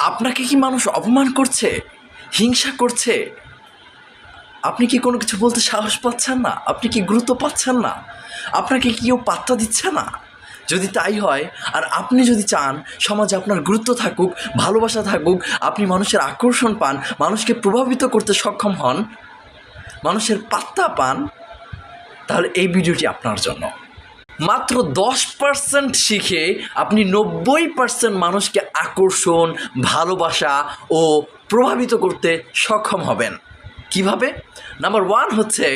আপনাকে কি মানুষ অপমান করছে, হিংসা করছে? আপনি কি কোনো কিছু বলতে সাহস পাচ্ছেন না? আপনি কি গুরুত্ব পাচ্ছেন না? আপনাকে কি কেউ পাত্তা দিচ্ছে না? যদি তাই হয়, আর আপনি যদি চান সমাজে আপনার গুরুত্ব থাকুক, ভালোবাসা থাকুক, আপনি মানুষের আকর্ষণ পান, মানুষকে প্রভাবিত করতে সক্ষম হন, মানুষের পাত্তা পান, তাহলে এই ভিডিওটি আপনার জন্য। মাত্র 10% শিখে আপনি 90% মানুষকে আকর্ষণ, ভালোবাসা ও প্রভাবিত করতে সক্ষম হবেন। কিভাবে? নাম্বার 1 হচ্ছে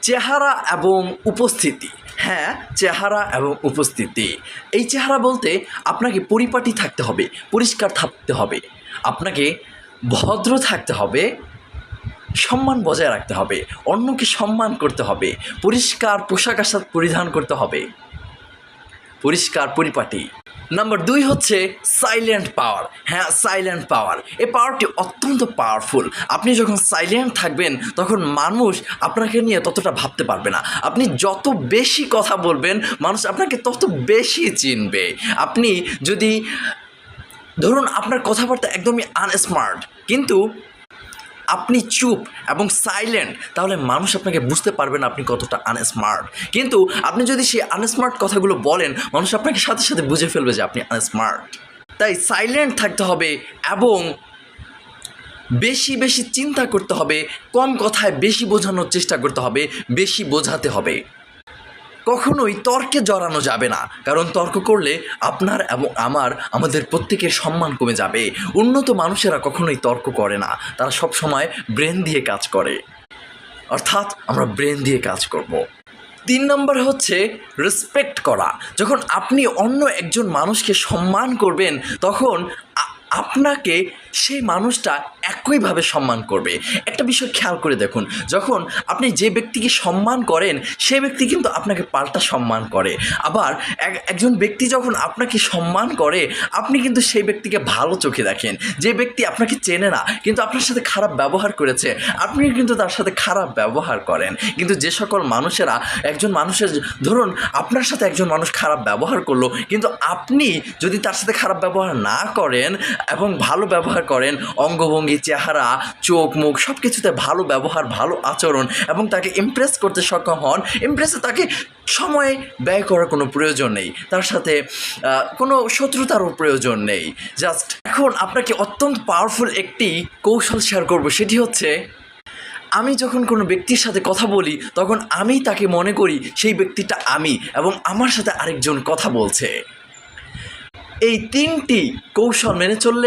চেহারা এবং উপস্থিতি। হ্যাঁ, চেহারা এবং উপস্থিতি। এই চেহারা বলতে আপনাকে পরিপাটি থাকতে হবে, পরিষ্কার থাকতে হবে, আপনাকে ভদ্র থাকতে হবে, সম্মান বজায় রাখতে হবে, অন্যকে সম্মান করতে হবে, পরিষ্কার পোশাক আশাক পরিধান করতে হবে, পরিষ্কার পরিপাটি। নাম্বার 2 হচ্ছে সাইলেন্ট পাওয়ার। হ্যাঁ, সাইলেন্ট পাওয়ার। এই পাওয়ারটি অত্যন্ত পাওয়ারফুল। আপনি যখন সাইলেন্ট থাকবেন তখন মানুষ আপনাকে নিয়ে ততটা ভাবতে পারবে না। আপনি যত বেশি কথা বলবেন মানুষ আপনাকে তত বেশি চিনবে। আপনি যদি ধরুন আপনার কথাবার্তা একদমই আনস্মার্ট, কিন্তু আপনি চুপ এবং সাইলেন্ট, তাহলে মানুষ আপনাকে বুঝতে পারবে না আপনি কতটা আনস্মার্ট। কিন্তু আপনি যদি সেই আনস্মার্ট কথাগুলো বলেন, মানুষ আপনাকে সাথে সাথে বুঝে ফেলবে যে আপনি আনস্মার্ট। তাই সাইলেন্ট থাকতে হবে এবং বেশি বেশি চিন্তা করতে হবে, কম কথায় বেশি বোঝানোর চেষ্টা করতে হবে, বেশি বোঝাতে হবে। কখনোই তর্কে জড়ানো যাবে না, কারণ তর্ক করলে আপনার এবং আমাদের প্রত্যেকের সম্মান কমে যাবে। উন্নত মানুষেরা কখনোই তর্ক করে না, তারা সব সময় ব্রেন দিয়ে কাজ করে, অর্থাৎ আমরা ব্রেন দিয়ে কাজ করব। 3 নম্বর হচ্ছে রেসপেক্ট করা। যখন আপনি অন্য একজন মানুষকে সম্মান করবেন তখন আপনাকে সেই মানুষটা একইভাবে সম্মান করবে। একটা বিষয় খেয়াল করে দেখুন, যখন আপনি যে ব্যক্তিকে সম্মান করেন সেই ব্যক্তি কিন্তু আপনাকে পাল্টা সম্মান করে। আবার একজন ব্যক্তি যখন আপনাকে সম্মান করে আপনি কিন্তু সেই ব্যক্তিকে ভালো চোখে দেখেন। যে ব্যক্তি আপনাকে চেনে না কিন্তু আপনার সাথে খারাপ ব্যবহার করেছে, আপনি কিন্তু তার সাথে খারাপ ব্যবহার করেন। কিন্তু যে সকল মানুষেরা একজন মানুষের, ধরুন আপনার সাথে একজন মানুষ খারাপ ব্যবহার করলো, কিন্তু আপনি যদি তার সাথে খারাপ ব্যবহার না করেন এবং ভালো ব্যবহার করেন, অঙ্গভঙ্গি, চেহারা, চোখ, মুখ সব কিছুতে ভালো ব্যবহার, ভালো আচরণ এবং তাকে ইমপ্রেস করতে সক্ষম হন, ইমপ্রেসে তাকে সময় ব্যয় করার কোনো প্রয়োজন নেই, তার সাথে কোনো শত্রুতারও প্রয়োজন নেই। জাস্ট এখন আপনাকে অত্যন্ত পাওয়ারফুল একটি কৌশল শেয়ার করব, সেটি হচ্ছে আমি যখন কোনো ব্যক্তির সাথে কথা বলি তখন আমি তাকে মনে করি সেই ব্যক্তিটা আমি এবং আমার সাথে আরেকজন কথা বলছে। এই 3টি কৌশল মেনে চললে